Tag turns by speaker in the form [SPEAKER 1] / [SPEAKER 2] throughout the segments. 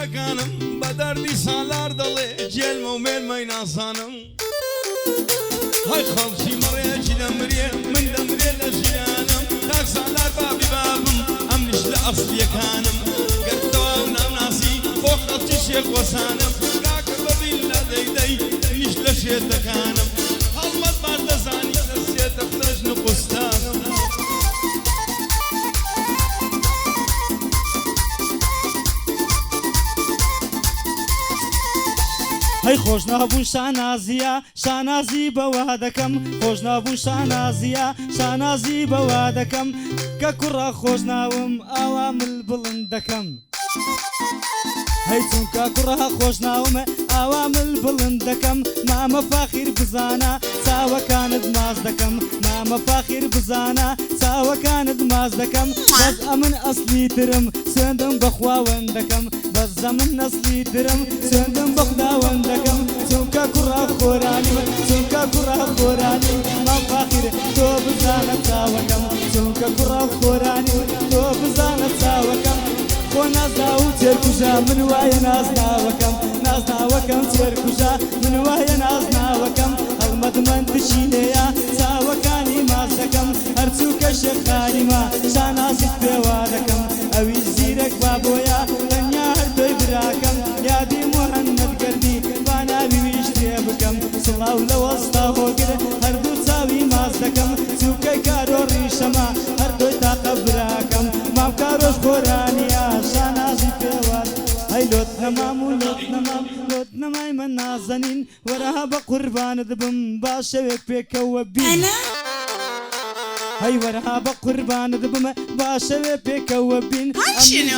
[SPEAKER 1] دەکانم بە دەردی سالار دەڵێ جێلمە و مێرمەی نازانم های خەڵکی مەڕێکی دەمرێ من دەمرێ لە ژیانم تاک سالار بابی بابم ئەمنیش لە ئەسڵیەکانم گەرتەوە و نامناسی بۆ خەڵکی شێخ وەسانم کاکە بەبین لە دەیدەی نیش لە شێتەکانم هەڵمەت باش دەزانی لە سێتە فرەژن و قوستانم
[SPEAKER 2] هەی خۆش نابوون شانازیە شانازی بەوا دەکەم خۆش نابوون شانازیە شانازی بەوا دەکەم کە کوڕە خۆش ناوم ئاوامل بڵند دەکەم هەی چونکە کوڕە خۆش ناومە ئاوامل بڵند دەکەم مامە فاخیر بزانە چاوەکانت ماز دەکەم مامە فاخیر بزانە چاوەکانت ماز دەکەم بەس ئەمن ئەسلی ترم سوێندم بە خواوەندەکەم بەس زەمن نەسلی ترم سوێندم بە خوداوەندەکەم چونکە کوڕە خۆرانی چونکە کوڕە خۆرانی مام فاخیر تۆ بزانە چاوەکەم چونکە کوڕە خۆرانی تۆ بزانە چاوەکەم خۆ نازنا و تێرکوژە من وایە نازناوەکەم نازناوەکەم تێرکوژە من وایە نازناوەکەم هەڵمەدمەند تشینەیە چاوەکانی ماز دەکەم هەرچوو کە شێخانیمە شانازیت پێوا دەکەم ئەوی زیرەک بابۆیە تەنیا هەردۆی براکەم یادی موهەنمەد گەردی با ناوی ویش تێ بکەم سڵاو لە وەستا هۆگر هەردوو چاوی ماز دەکەم چووکەی کارۆ ڕیشەمە هەردۆی تاقە براکەم مام کارۆش خۆرانیە شانازی پێوە هەی لۆت نەمام و لۆت نەمام لۆت نەمای من نازەنین وەرەها بە قوربانت بم با شەوێک پێکەوە بین هەی وەرەها بە قوربانت بمە با شەوێ پێکەوە بین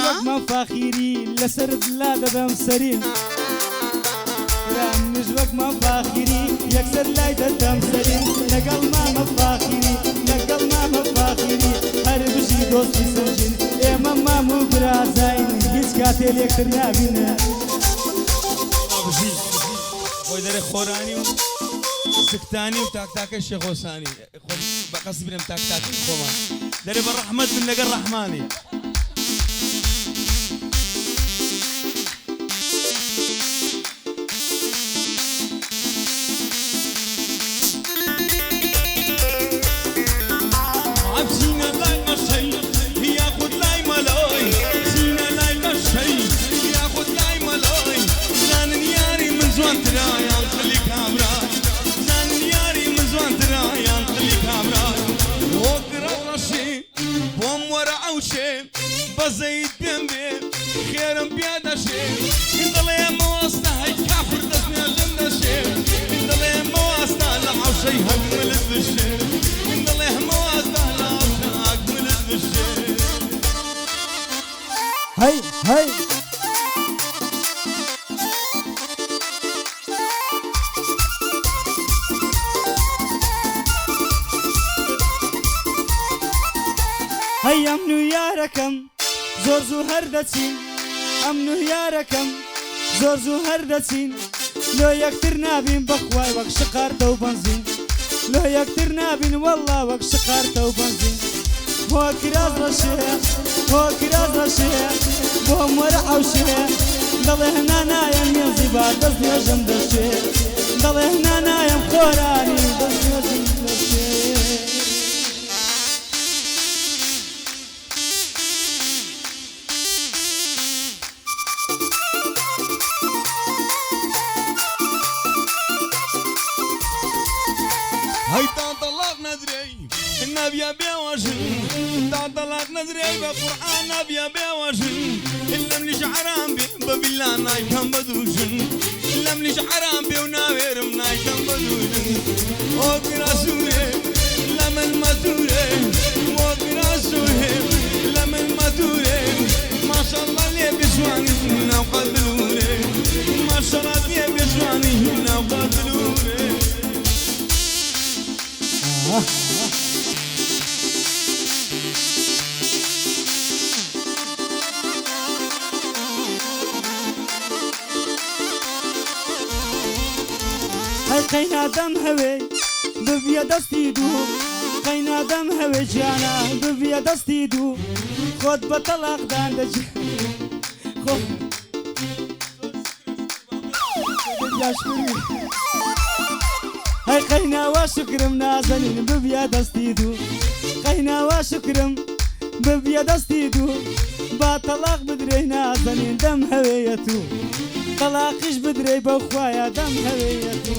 [SPEAKER 2] ئەمە فاخیری لەسرت لا دەدەم سەرین ئەمیش وەکمە فاخیری یەکسەر لای دەدەم سەرین لەگەڵ مامە فاخیری لەگەڵ مامە فاخیری هەر بژی دۆستی سەرجین ئێمە مام و برازین هیچ کاتێ لێکتر نابینە
[SPEAKER 1] خۆی دەرێ خۆرانی و سکتانی و تاکتاکە شێخۆسانی بەقەسی برم تاکتاکی خۆمان دەرێ بە ڕەحمەت من لەگەڵ ڕەحمانی بزيد بيمبي خيرم بيادا شيء اندلي مواسطة هاي كافر دسنا لنا شيء اندلي مواسطة لعوشي هكملت بالشيء اندلي مواسطة لعوشي هكملت بالشيء
[SPEAKER 2] هاي هاي هەی ئەمن و یارەکەم زۆر زوو هەردەچین ئەمن و یارەکەم زۆر زوو هەردەچین لۆ یەکتر نابین بەخوای وەک شقارتە و بەنزین لۆ یەکتر نابین وەڵڵا وەک شقارتە و بەنزین بۆ کراز ڕەشەیە بۆ کراز ڕەشەیە بۆم وەرە حەوشەیە دەڵێ هەنا نایەم مێزی با دەست نوێژم دەشێ دەڵێ هەنا نایەم خۆرانی دەست نوێژم دەشێ
[SPEAKER 1] هاي طلاق ندري النبي بيوجن طلاق ندري بقرآن نبي بيوجن إلا من شعران ببلا ناي كم بدوجن إلا من شعران بيوناوير مناي كم بدوجن وقراسوه لمن مدوره وقراسوه لمن مدوره ما شاء الله ليه بيسواني هنا وقبلوره ما شاء الله ليه بيسواني هنا وقبلوره
[SPEAKER 2] هەی قەینادەم هەوێ ببیە دەستی دوو قەینادەم هەوێ گیانە ببیە دەستی دوو خۆت بە تەلاقدان دەجێ جاشكري هاي قينا وشكرم نازنين ببيا دستيدو قينا وشكرم ببيا دستيدو با طلاق بدري نازنين دم هويتو طلاقش بدري بخوايا دم هويتو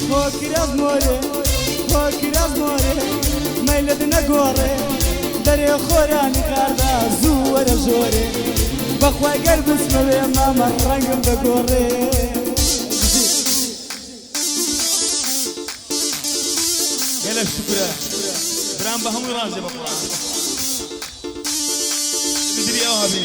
[SPEAKER 2] فوكراز موري فوكراز موري ميلد نقوري دري خوراني قاردا زور جوري بخواي قلب اسمه ماما رنقم بقوري
[SPEAKER 1] قال شكرا برام بهم راضي بالقرآن بدري يا وهابي